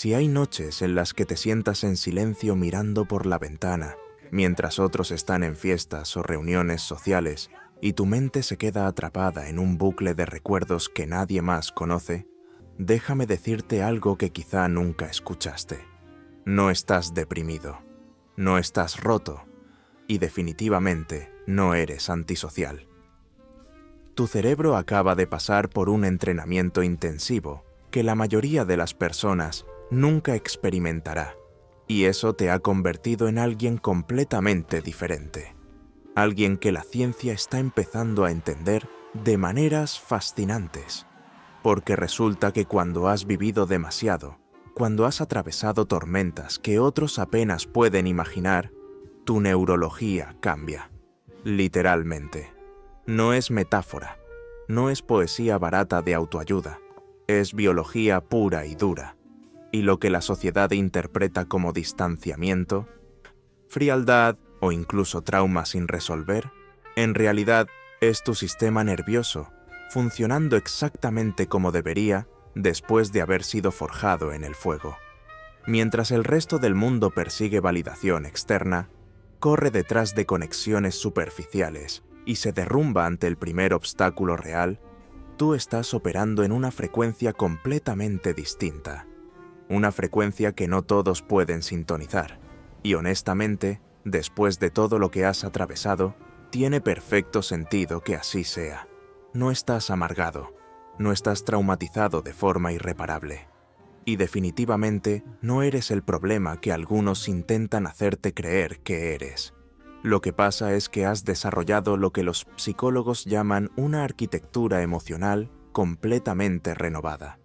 Si hay noches en las que te sientas en silencio mirando por la ventana, mientras otros están en fiestas o reuniones sociales, y tu mente se queda atrapada en un bucle de recuerdos que nadie más conoce, déjame decirte algo que quizá nunca escuchaste. No estás deprimido, no estás roto, y definitivamente no eres antisocial. Tu cerebro acaba de pasar por un entrenamiento intensivo que la mayoría de las personas nunca experimentará, y eso te ha convertido en alguien completamente diferente. Alguien que la ciencia está empezando a entender de maneras fascinantes. Porque resulta que cuando has vivido demasiado, cuando has atravesado tormentas que otros apenas pueden imaginar, tu neurología cambia. Literalmente. No es metáfora, no es poesía barata de autoayuda, es biología pura y dura. Y lo que la sociedad interpreta como distanciamiento, frialdad o incluso trauma sin resolver, en realidad es tu sistema nervioso funcionando exactamente como debería después de haber sido forjado en el fuego. Mientras el resto del mundo persigue validación externa, corre detrás de conexiones superficiales y se derrumba ante el primer obstáculo real, tú estás operando en una frecuencia completamente distinta. Una frecuencia que no todos pueden sintonizar. Y honestamente, después de todo lo que has atravesado, tiene perfecto sentido que así sea. No estás amargado, no estás traumatizado de forma irreparable. Y definitivamente no eres el problema que algunos intentan hacerte creer que eres. Lo que pasa es que has desarrollado lo que los psicólogos llaman una arquitectura emocional completamente renovada.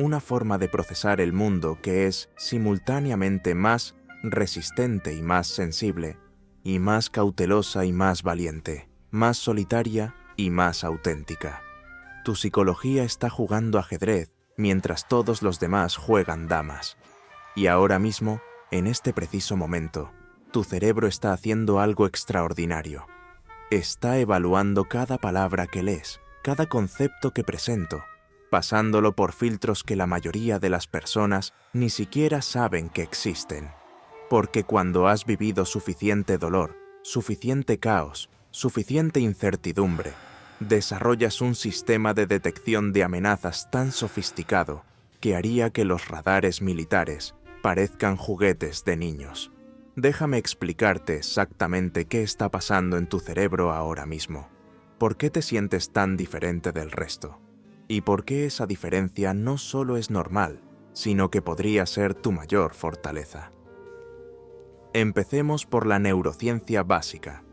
Una forma de procesar el mundo que es simultáneamente más resistente y más sensible, y más cautelosa y más valiente, más solitaria y más auténtica. Tu psicología está jugando ajedrez mientras todos los demás juegan damas. Y ahora mismo, en este preciso momento, tu cerebro está haciendo algo extraordinario. Está evaluando cada palabra que lees, cada concepto que presento, pasándolo por filtros que la mayoría de las personas ni siquiera saben que existen. Porque cuando has vivido suficiente dolor, suficiente caos, suficiente incertidumbre, desarrollas un sistema de detección de amenazas tan sofisticado que haría que los radares militares parezcan juguetes de niños. Déjame explicarte exactamente qué está pasando en tu cerebro ahora mismo. ¿Por qué te sientes tan diferente del resto? ¿Y por qué esa diferencia no solo es normal, sino que podría ser tu mayor fortaleza? Empecemos por la neurociencia básica.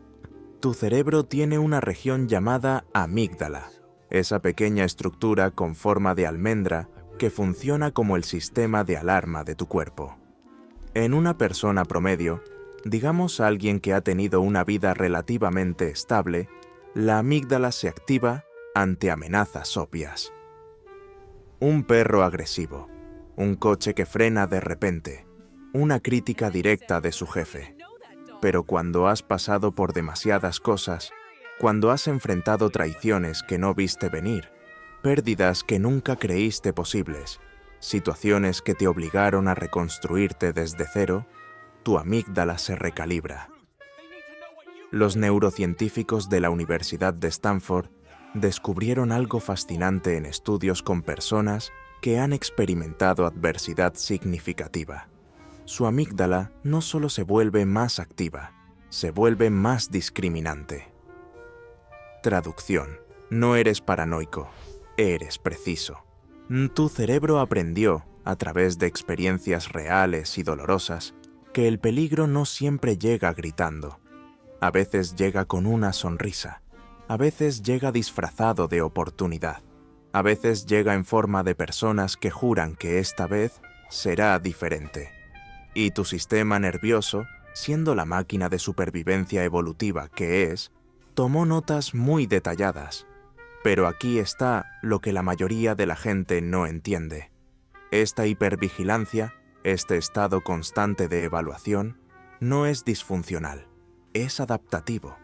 Tu cerebro tiene una región llamada amígdala, esa pequeña estructura con forma de almendra que funciona como el sistema de alarma de tu cuerpo. En una persona promedio, digamos alguien que ha tenido una vida relativamente estable, la amígdala se activa ante amenazas obvias. Un perro agresivo, un coche que frena de repente, una crítica directa de su jefe. Pero cuando has pasado por demasiadas cosas, cuando has enfrentado traiciones que no viste venir, pérdidas que nunca creíste posibles, situaciones que te obligaron a reconstruirte desde cero, tu amígdala se recalibra. Los neurocientíficos de la Universidad de Stanford descubrieron algo fascinante en estudios con personas que han experimentado adversidad significativa. Su amígdala no solo se vuelve más activa, se vuelve más discriminante. Traducción: no eres paranoico, eres preciso. Tu cerebro aprendió, a través de experiencias reales y dolorosas, que el peligro no siempre llega gritando. A veces llega con una sonrisa, a veces llega disfrazado de oportunidad, a veces llega en forma de personas que juran que esta vez será diferente. Y tu sistema nervioso, siendo la máquina de supervivencia evolutiva que es, tomó notas muy detalladas. Pero aquí está lo que la mayoría de la gente no entiende. Esta hipervigilancia, este estado constante de evaluación, no es disfuncional, es adaptativo.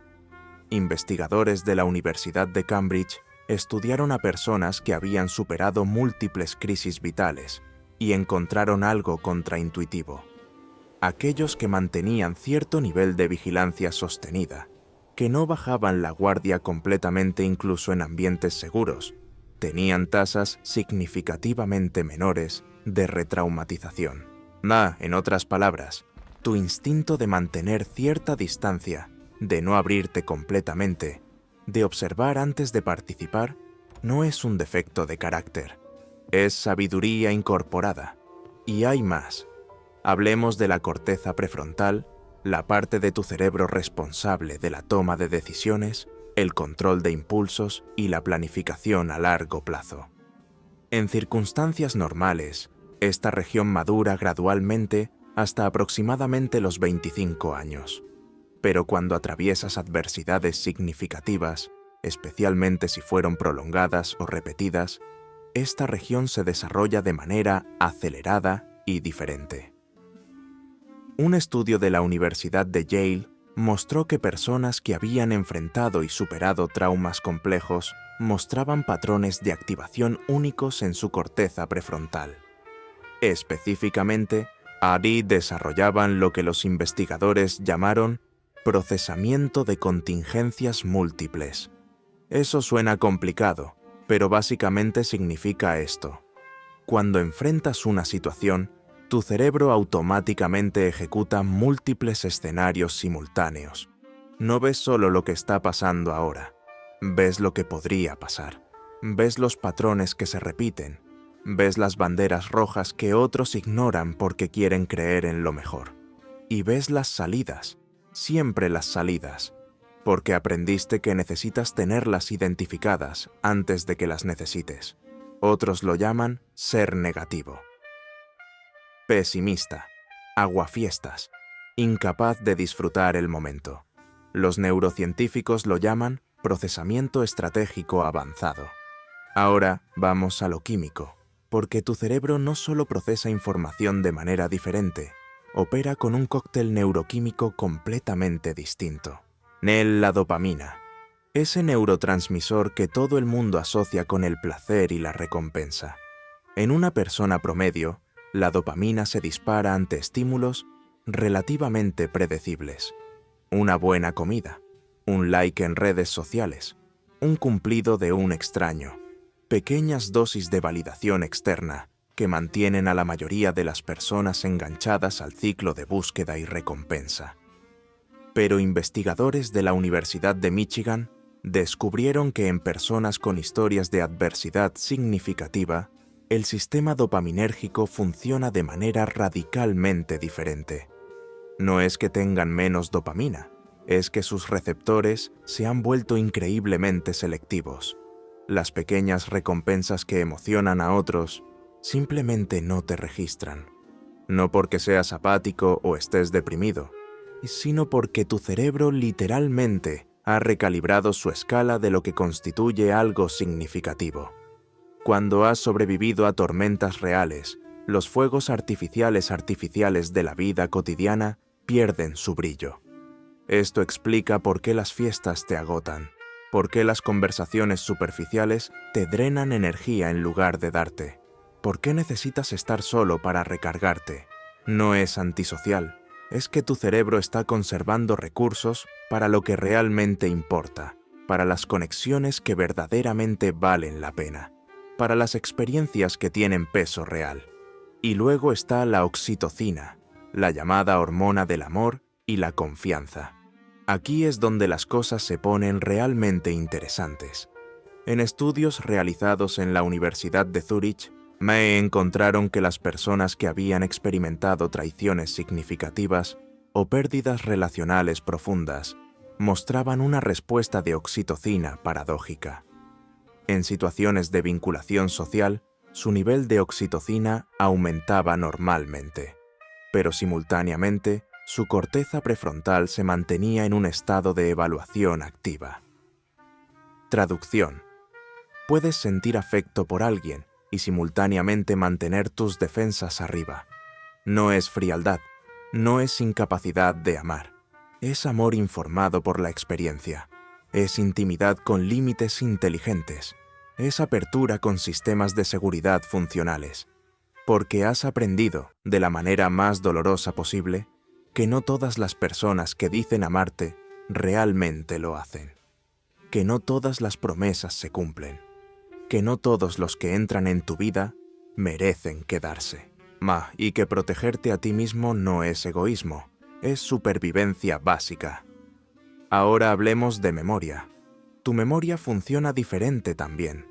Investigadores de la Universidad de Cambridge estudiaron a personas que habían superado múltiples crisis vitales y encontraron algo contraintuitivo. Aquellos que mantenían cierto nivel de vigilancia sostenida, que no bajaban la guardia completamente incluso en ambientes seguros, tenían tasas significativamente menores de retraumatización. En otras palabras, tu instinto de mantener cierta distancia, de no abrirte completamente, de observar antes de participar, no es un defecto de carácter, es sabiduría incorporada. Y hay más. Hablemos de la corteza prefrontal, la parte de tu cerebro responsable de la toma de decisiones, el control de impulsos y la planificación a largo plazo. En circunstancias normales, esta región madura gradualmente hasta aproximadamente los 25 años. Pero cuando atraviesas adversidades significativas, especialmente si fueron prolongadas o repetidas, esta región se desarrolla de manera acelerada y diferente. Un estudio de la Universidad de Yale mostró que personas que habían enfrentado y superado traumas complejos mostraban patrones de activación únicos en su corteza prefrontal. Específicamente, allí desarrollaban lo que los investigadores llamaron procesamiento de contingencias múltiples. Eso suena complicado, pero básicamente significa esto. Cuando enfrentas una situación, tu cerebro automáticamente ejecuta múltiples escenarios simultáneos. No ves solo lo que está pasando ahora, ves lo que podría pasar, ves los patrones que se repiten, ves las banderas rojas que otros ignoran porque quieren creer en lo mejor. Y ves las salidas, siempre las salidas, porque aprendiste que necesitas tenerlas identificadas antes de que las necesites. Otros lo llaman ser negativo. Pesimista, aguafiestas, incapaz de disfrutar el momento. Los neurocientíficos lo llaman procesamiento estratégico avanzado. Ahora vamos a lo químico, porque tu cerebro no solo procesa información de manera diferente, opera con un cóctel neuroquímico completamente distinto. La dopamina, ese neurotransmisor que todo el mundo asocia con el placer y la recompensa. En una persona promedio, la dopamina se dispara ante estímulos relativamente predecibles. Una buena comida, un like en redes sociales, un cumplido de un extraño, pequeñas dosis de validación externa que mantienen a la mayoría de las personas enganchadas al ciclo de búsqueda y recompensa. Pero investigadores de la Universidad de Michigan descubrieron que en personas con historias de adversidad significativa, el sistema dopaminérgico funciona de manera radicalmente diferente. No es que tengan menos dopamina, es que sus receptores se han vuelto increíblemente selectivos. Las pequeñas recompensas que emocionan a otros simplemente no te registran. No porque seas apático o estés deprimido, sino porque tu cerebro literalmente ha recalibrado su escala de lo que constituye algo significativo. Cuando has sobrevivido a tormentas reales, los fuegos artificiales de la vida cotidiana pierden su brillo. Esto explica por qué las fiestas te agotan, por qué las conversaciones superficiales te drenan energía en lugar de darte, por qué necesitas estar solo para recargarte. No es antisocial, es que tu cerebro está conservando recursos para lo que realmente importa, para las conexiones que verdaderamente valen la pena, para las experiencias que tienen peso real. Y luego está la oxitocina, la llamada hormona del amor y la confianza. Aquí es donde las cosas se ponen realmente interesantes. En estudios realizados en la Universidad de Zúrich, encontraron que las personas que habían experimentado traiciones significativas o pérdidas relacionales profundas mostraban una respuesta de oxitocina paradójica. En situaciones de vinculación social, su nivel de oxitocina aumentaba normalmente, pero simultáneamente su corteza prefrontal se mantenía en un estado de evaluación activa. Traducción. Puedes sentir afecto por alguien y simultáneamente mantener tus defensas arriba. No es frialdad, no es incapacidad de amar, es amor informado por la experiencia, es intimidad con límites inteligentes, es apertura con sistemas de seguridad funcionales. Porque has aprendido, de la manera más dolorosa posible, que no todas las personas que dicen amarte realmente lo hacen. Que no todas las promesas se cumplen. Que no todos los que entran en tu vida merecen quedarse. Y que protegerte a ti mismo no es egoísmo, es supervivencia básica. Ahora hablemos de memoria. Tu memoria funciona diferente también.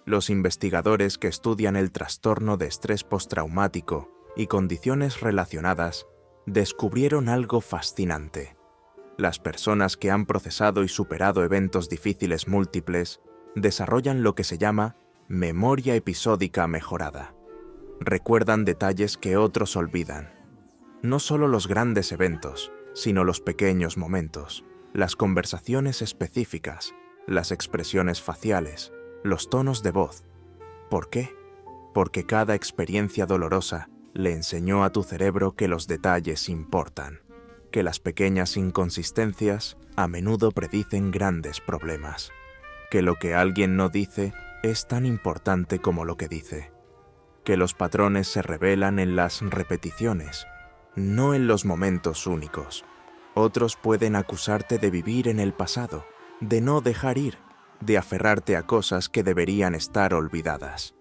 Los investigadores que estudian el trastorno de estrés postraumático y condiciones relacionadas descubrieron algo fascinante. Las personas que han procesado y superado eventos difíciles múltiples desarrollan lo que se llama memoria episódica mejorada. Recuerdan detalles que otros olvidan. No solo los grandes eventos, sino los pequeños momentos, las conversaciones específicas, las expresiones faciales, los tonos de voz. ¿Por qué? Porque cada experiencia dolorosa le enseñó a tu cerebro que los detalles importan, que las pequeñas inconsistencias a menudo predicen grandes problemas, que lo que alguien no dice es tan importante como lo que dice, que los patrones se revelan en las repeticiones, no en los momentos únicos. Otros pueden acusarte de vivir en el pasado, de no dejar ir, de aferrarte a cosas que deberían estar olvidadas.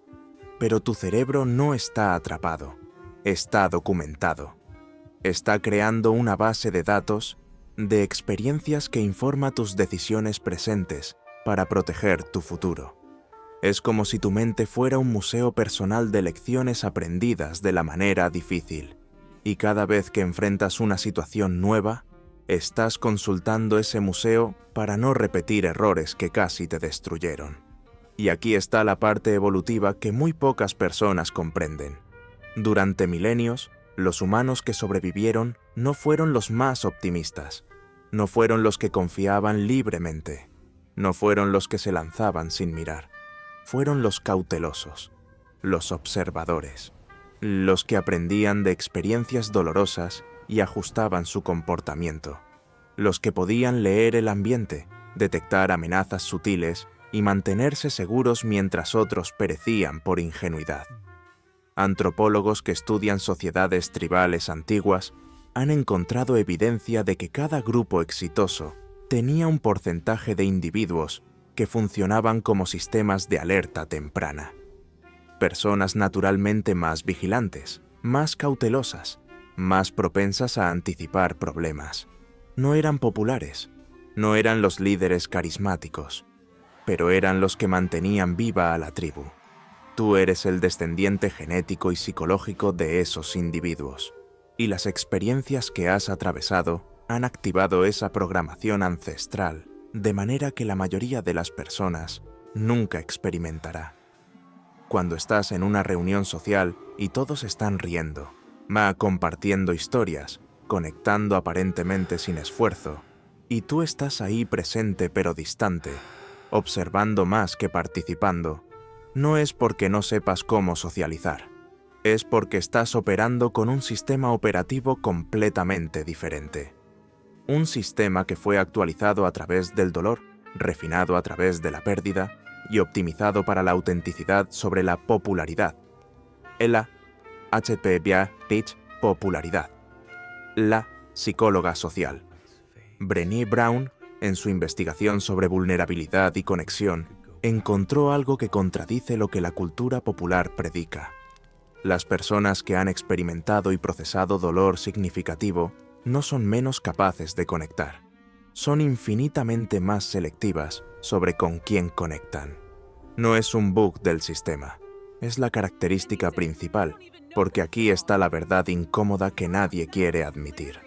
Pero tu cerebro no está atrapado, está documentado. Está creando una base de datos de experiencias que informa tus decisiones presentes para proteger tu futuro. Es como si tu mente fuera un museo personal de lecciones aprendidas de la manera difícil, y cada vez que enfrentas una situación nueva, estás consultando ese museo para no repetir errores que casi te destruyeron. Y aquí está la parte evolutiva que muy pocas personas comprenden. Durante milenios, los humanos que sobrevivieron no fueron los más optimistas, no fueron los que confiaban libremente, no fueron los que se lanzaban sin mirar. Fueron los cautelosos, los observadores, los que aprendían de experiencias dolorosas y ajustaban su comportamiento, los que podían leer el ambiente, detectar amenazas sutiles y mantenerse seguros mientras otros perecían por ingenuidad. Antropólogos que estudian sociedades tribales antiguas han encontrado evidencia de que cada grupo exitoso tenía un porcentaje de individuos que funcionaban como sistemas de alerta temprana. Personas naturalmente más vigilantes, más cautelosas, más propensas a anticipar problemas. No eran populares, no eran los líderes carismáticos, pero eran los que mantenían viva a la tribu. Tú eres el descendiente genético y psicológico de esos individuos, y las experiencias que has atravesado han activado esa programación ancestral, de manera que la mayoría de las personas nunca experimentará. Cuando estás en una reunión social y todos están riendo, compartiendo historias, conectando aparentemente sin esfuerzo, y tú estás ahí presente pero distante, observando más que participando, no es porque no sepas cómo socializar, es porque estás operando con un sistema operativo completamente diferente. Un sistema que fue actualizado a través del dolor, refinado a través de la pérdida y optimizado para la autenticidad sobre la popularidad. Ella, H.P. Teach popularidad. La psicóloga social. Brené Brown, en su investigación sobre vulnerabilidad y conexión, encontró algo que contradice lo que la cultura popular predica. Las personas que han experimentado y procesado dolor significativo no son menos capaces de conectar. Son infinitamente más selectivas sobre con quién conectan. No es un bug del sistema, es la característica principal, porque aquí está la verdad incómoda que nadie quiere admitir.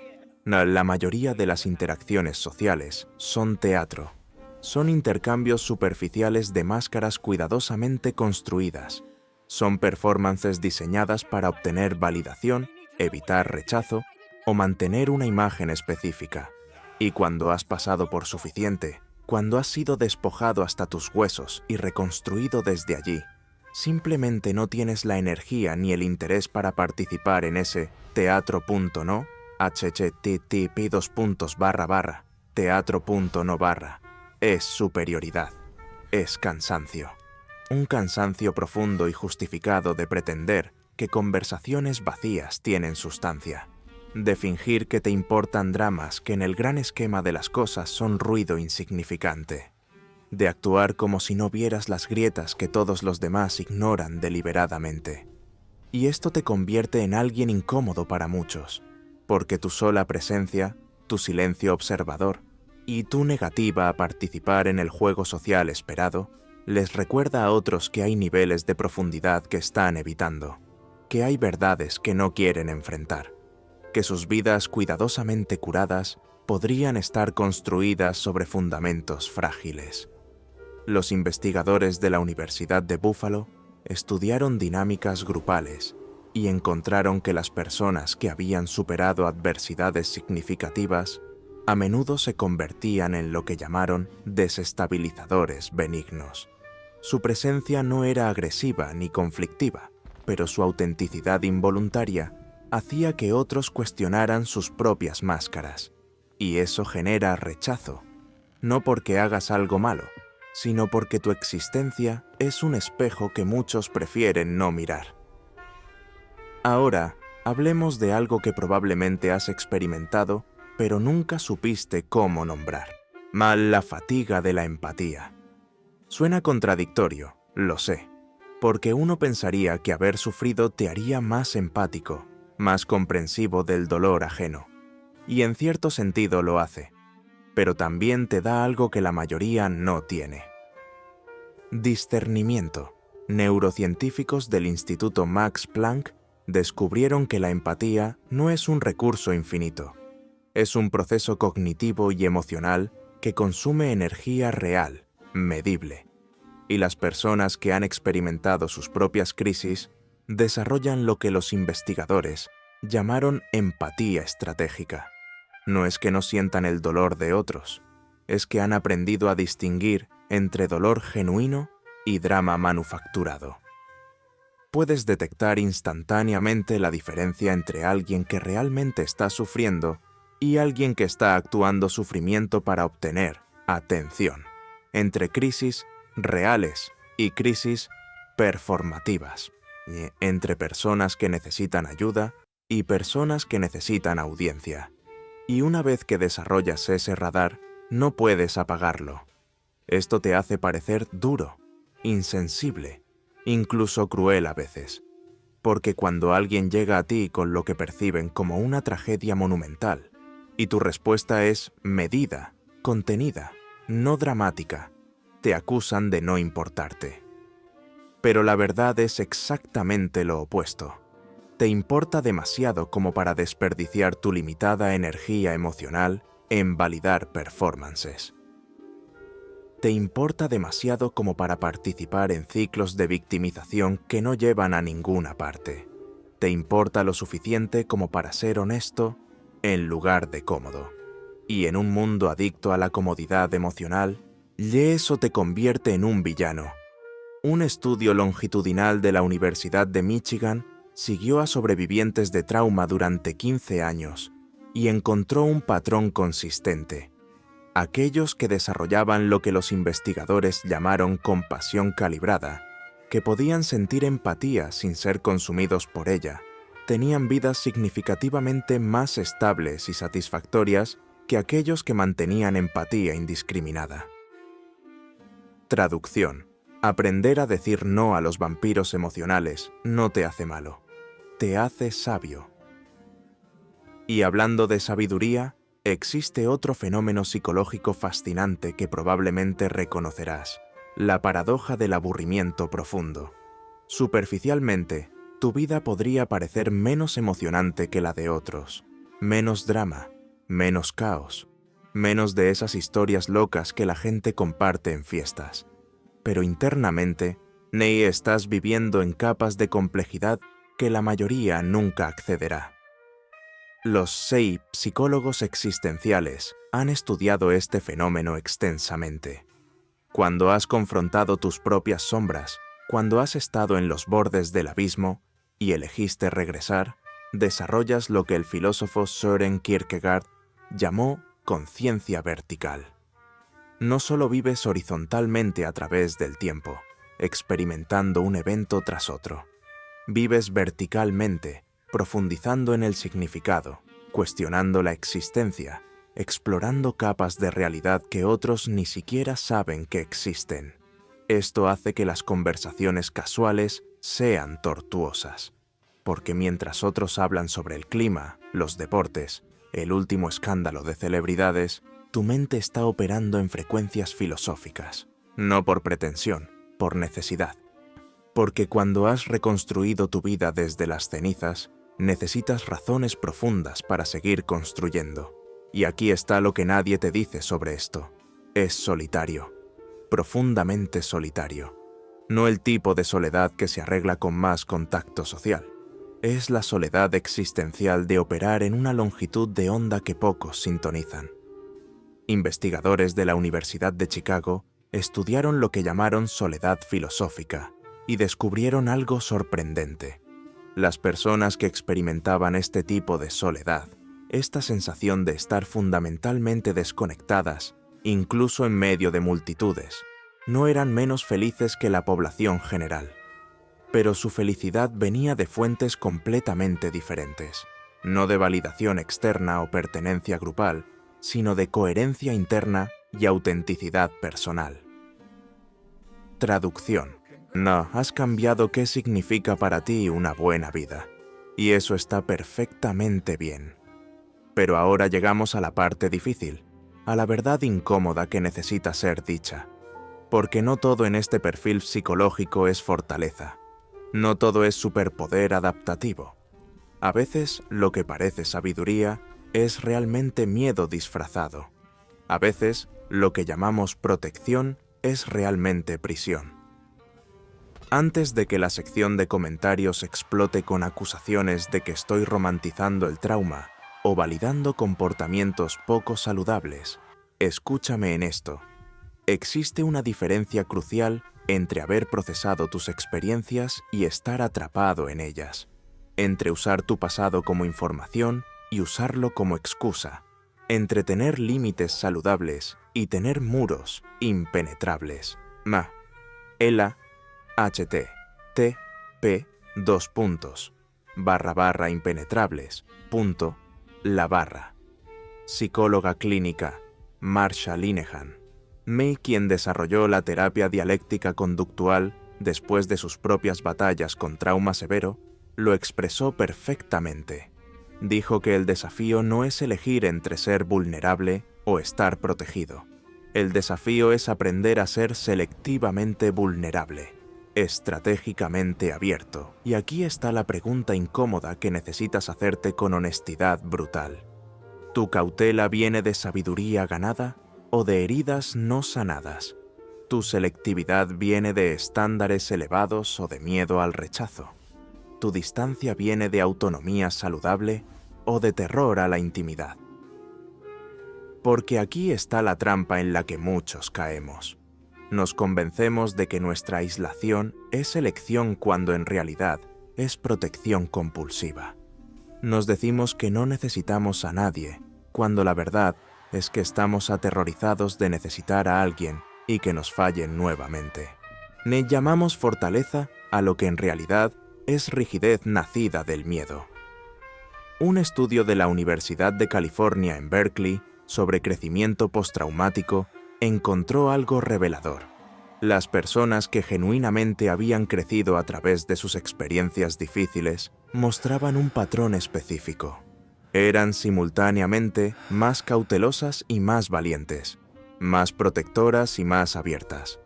La mayoría de las interacciones sociales son teatro. Son intercambios superficiales de máscaras cuidadosamente construidas. Son performances diseñadas para obtener validación, evitar rechazo o mantener una imagen específica. Y cuando has pasado por suficiente, cuando has sido despojado hasta tus huesos y reconstruido desde allí, simplemente no tienes la energía ni el interés para participar en ese teatro.no, http://teatro.no/. Es superioridad, es cansancio. Un cansancio profundo y justificado de pretender que conversaciones vacías tienen sustancia, de fingir que te importan dramas que en el gran esquema de las cosas son ruido insignificante, de actuar como si no vieras las grietas que todos los demás ignoran deliberadamente. Y esto te convierte en alguien incómodo para muchos, porque tu sola presencia, tu silencio observador y tu negativa a participar en el juego social esperado, les recuerda a otros que hay niveles de profundidad que están evitando, que hay verdades que no quieren enfrentar, que sus vidas cuidadosamente curadas podrían estar construidas sobre fundamentos frágiles. Los investigadores de la Universidad de Buffalo estudiaron dinámicas grupales y encontraron que las personas que habían superado adversidades significativas a menudo se convertían en lo que llamaron desestabilizadores benignos. Su presencia no era agresiva ni conflictiva, pero su autenticidad involuntaria hacía que otros cuestionaran sus propias máscaras, y eso genera rechazo, no porque hagas algo malo, sino porque tu existencia es un espejo que muchos prefieren no mirar. Ahora, hablemos de algo que probablemente has experimentado, pero nunca supiste cómo nombrar. La fatiga de la empatía. Suena contradictorio, lo sé, porque uno pensaría que haber sufrido te haría más empático, más comprensivo del dolor ajeno, y en cierto sentido lo hace, pero también te da algo que la mayoría no tiene. Discernimiento. Neurocientíficos del Instituto Max Planck descubrieron que la empatía no es un recurso infinito. Es un proceso cognitivo y emocional que consume energía real, medible. Y las personas que han experimentado sus propias crisis desarrollan lo que los investigadores llamaron empatía estratégica. No es que no sientan el dolor de otros, es que han aprendido a distinguir entre dolor genuino y drama manufacturado. Puedes detectar instantáneamente la diferencia entre alguien que realmente está sufriendo y alguien que está actuando sufrimiento para obtener atención, entre crisis reales y crisis performativas, entre personas que necesitan ayuda y personas que necesitan audiencia. Y una vez que desarrollas ese radar, no puedes apagarlo. Esto te hace parecer duro, insensible, incluso cruel a veces, porque cuando alguien llega a ti con lo que perciben como una tragedia monumental, y tu respuesta es medida, contenida, no dramática, te acusan de no importarte. Pero la verdad es exactamente lo opuesto. Te importa demasiado como para desperdiciar tu limitada energía emocional en validar performances. Te importa demasiado como para participar en ciclos de victimización que no llevan a ninguna parte. Te importa lo suficiente como para ser honesto en lugar de cómodo. Y en un mundo adicto a la comodidad emocional, eso te convierte en un villano. Un estudio longitudinal de la Universidad de Michigan siguió a sobrevivientes de trauma durante 15 años y encontró un patrón consistente. Aquellos que desarrollaban lo que los investigadores llamaron compasión calibrada, que podían sentir empatía sin ser consumidos por ella, tenían vidas significativamente más estables y satisfactorias que aquellos que mantenían empatía indiscriminada. Traducción. Aprender a decir no a los vampiros emocionales no te hace malo, te hace sabio. Y hablando de sabiduría, existe otro fenómeno psicológico fascinante que probablemente reconocerás, la paradoja del aburrimiento profundo. Superficialmente, tu vida podría parecer menos emocionante que la de otros, menos drama, menos caos, menos de esas historias locas que la gente comparte en fiestas. Pero internamente, estás viviendo en capas de complejidad que la mayoría nunca accederá. Los psicólogos existenciales han estudiado este fenómeno extensamente. Cuando has confrontado tus propias sombras, cuando has estado en los bordes del abismo y elegiste regresar, desarrollas lo que el filósofo Søren Kierkegaard llamó conciencia vertical. No solo vives horizontalmente a través del tiempo, experimentando un evento tras otro. Vives verticalmente, profundizando en el significado, cuestionando la existencia, explorando capas de realidad que otros ni siquiera saben que existen. Esto hace que las conversaciones casuales sean tortuosas, porque mientras otros hablan sobre el clima, los deportes, el último escándalo de celebridades, tu mente está operando en frecuencias filosóficas, no por pretensión, por necesidad. Porque cuando has reconstruido tu vida desde las cenizas, necesitas razones profundas para seguir construyendo. Y aquí está lo que nadie te dice sobre esto. Es solitario, profundamente solitario. No el tipo de soledad que se arregla con más contacto social. Es la soledad existencial de operar en una longitud de onda que pocos sintonizan. Investigadores de la Universidad de Chicago estudiaron lo que llamaron soledad filosófica y descubrieron algo sorprendente. Las personas que experimentaban este tipo de soledad, esta sensación de estar fundamentalmente desconectadas, incluso en medio de multitudes, no eran menos felices que la población general. Pero su felicidad venía de fuentes completamente diferentes, no de validación externa o pertenencia grupal, sino de coherencia interna y autenticidad personal. Traducción. No, has cambiado qué significa para ti una buena vida, y eso está perfectamente bien. Pero ahora llegamos a la parte difícil, a la verdad incómoda que necesita ser dicha, porque no todo en este perfil psicológico es fortaleza, no todo es superpoder adaptativo. A veces lo que parece sabiduría es realmente miedo disfrazado. A veces lo que llamamos protección es realmente prisión. Antes de que la sección de comentarios explote con acusaciones de que estoy romantizando el trauma o validando comportamientos poco saludables, escúchame en esto. Existe una diferencia crucial entre haber procesado tus experiencias y estar atrapado en ellas, entre usar tu pasado como información y usarlo como excusa, entre tener límites saludables y tener muros impenetrables. Ela http:// impenetrables. Psicóloga clínica Marsha Linehan. May, quien desarrolló la terapia dialéctica conductual después de sus propias batallas con trauma severo, lo expresó perfectamente. Dijo que el desafío no es elegir entre ser vulnerable o estar protegido. El desafío es aprender a ser selectivamente vulnerable, estratégicamente abierto. Y aquí está la pregunta incómoda que necesitas hacerte con honestidad brutal. ¿Tu cautela viene de sabiduría ganada o de heridas no sanadas? ¿Tu selectividad viene de estándares elevados o de miedo al rechazo? ¿Tu distancia viene de autonomía saludable o de terror a la intimidad? Porque aquí está la trampa en la que muchos caemos. Nos convencemos de que nuestra aislación es elección cuando en realidad es protección compulsiva. Nos decimos que no necesitamos a nadie, cuando la verdad es que estamos aterrorizados de necesitar a alguien y que nos fallen nuevamente. Le llamamos fortaleza a lo que en realidad es rigidez nacida del miedo. Un estudio de la Universidad de California en Berkeley sobre crecimiento postraumático encontró algo revelador. Las personas que genuinamente habían crecido a través de sus experiencias difíciles mostraban un patrón específico. Eran simultáneamente más cautelosas y más valientes, más protectoras y más abiertas,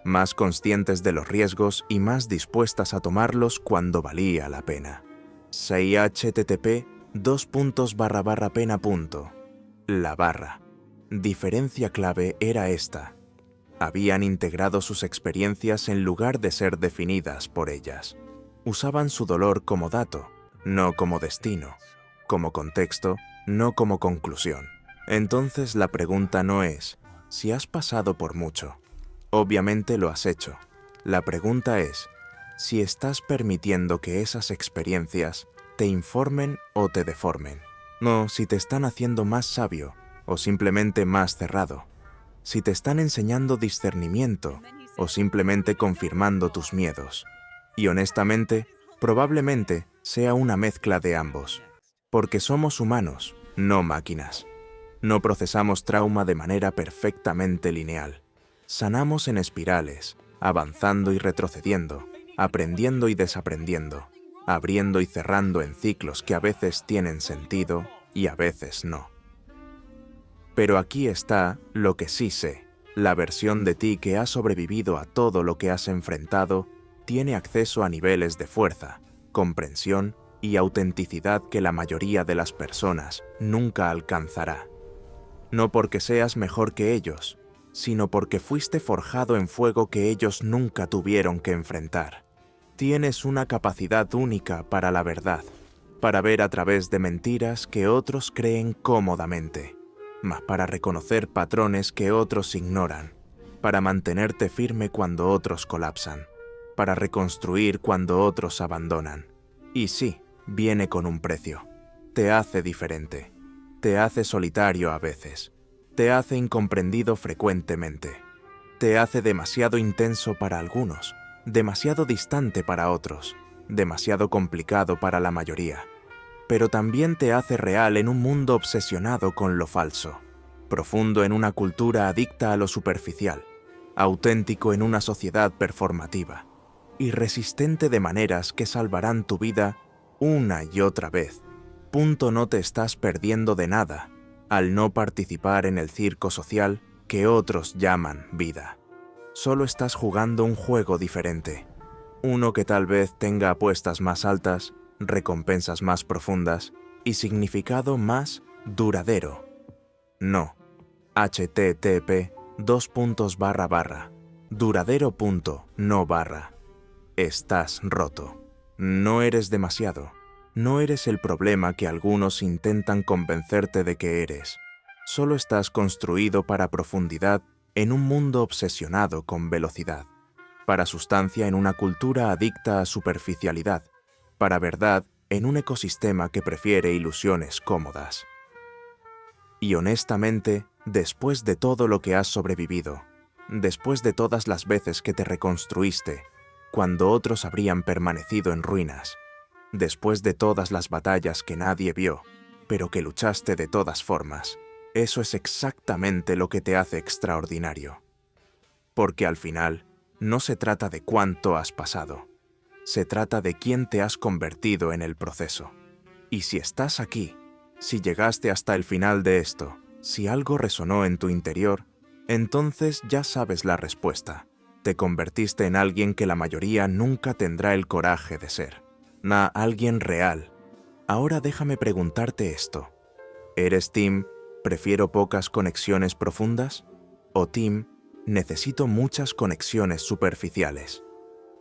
más conscientes de los riesgos y más dispuestas a tomarlos cuando valía la pena. http://pena. La barra. Diferencia clave era esta. Habían integrado sus experiencias en lugar de ser definidas por ellas. Usaban su dolor como dato, no como destino, como contexto, no como conclusión. Entonces la pregunta no es si has pasado por mucho. Obviamente lo has hecho. La pregunta es si estás permitiendo que esas experiencias te informen o te deformen. No si te están haciendo más sabio o simplemente más cerrado. Si te están enseñando discernimiento o simplemente confirmando tus miedos. Y honestamente, Probablemente sea una mezcla de ambos, porque somos humanos, no máquinas. No procesamos trauma de manera perfectamente lineal. Sanamos en espirales, avanzando y retrocediendo, aprendiendo y desaprendiendo, abriendo y cerrando en ciclos que a veces tienen sentido y a veces no. Pero aquí está lo que sí sé. La versión de ti que ha sobrevivido a todo lo que has enfrentado tiene acceso a niveles de fuerza, comprensión y autenticidad que la mayoría de las personas nunca alcanzará. No porque seas mejor que ellos, sino porque fuiste forjado en fuego que ellos nunca tuvieron que enfrentar. Tienes una capacidad única para la verdad, para ver a través de mentiras que otros creen cómodamente, mas para reconocer patrones que otros ignoran, para mantenerte firme cuando otros colapsan, para reconstruir cuando otros abandonan. Y sí, viene con un precio. Te hace diferente. Te hace solitario a veces. Te hace incomprendido frecuentemente. Te hace demasiado intenso para algunos, demasiado distante para otros, demasiado complicado para la mayoría. Pero también te hace real en un mundo obsesionado con lo falso, profundo en una cultura adicta a lo superficial, auténtico en una sociedad performativa, y resistente de maneras que salvarán tu vida una y otra vez. No te estás perdiendo de nada al no participar en el circo social que otros llaman vida. Solo estás jugando un juego diferente, uno que tal vez tenga apuestas más altas, recompensas más profundas y significado más duradero. No. http:// duradero.no/. Estás roto. No eres demasiado. No eres el problema que algunos intentan convencerte de que eres. Solo estás construido para profundidad en un mundo obsesionado con velocidad, para sustancia en una cultura adicta a superficialidad, para verdad en un ecosistema que prefiere ilusiones cómodas. Y honestamente, después de todo lo que has sobrevivido, después de todas las veces que te reconstruiste, cuando otros habrían permanecido en ruinas, después de todas las batallas que nadie vio, pero que luchaste de todas formas, eso es exactamente lo que te hace extraordinario. Porque al final, no se trata de cuánto has pasado, se trata de quién te has convertido en el proceso. Y si estás aquí, si llegaste hasta el final de esto, si algo resonó en tu interior, entonces ya sabes la respuesta. Te convertiste en alguien que la mayoría nunca tendrá el coraje de ser. Alguien real. Ahora déjame preguntarte esto. ¿Eres team, prefiero pocas conexiones profundas? ¿O team, necesito muchas conexiones superficiales?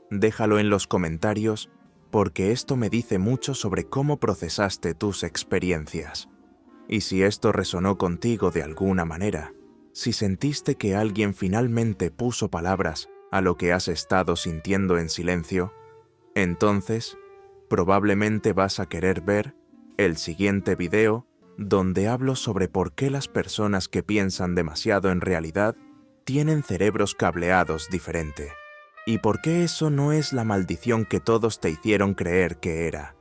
Déjalo en los comentarios porque esto me dice mucho sobre cómo procesaste tus experiencias. Y si esto resonó contigo de alguna manera, si sentiste que alguien finalmente puso palabras a lo que has estado sintiendo en silencio, entonces probablemente vas a querer ver el siguiente video donde hablo sobre por qué las personas que piensan demasiado en realidad tienen cerebros cableados diferente y por qué eso no es la maldición que todos te hicieron creer que era.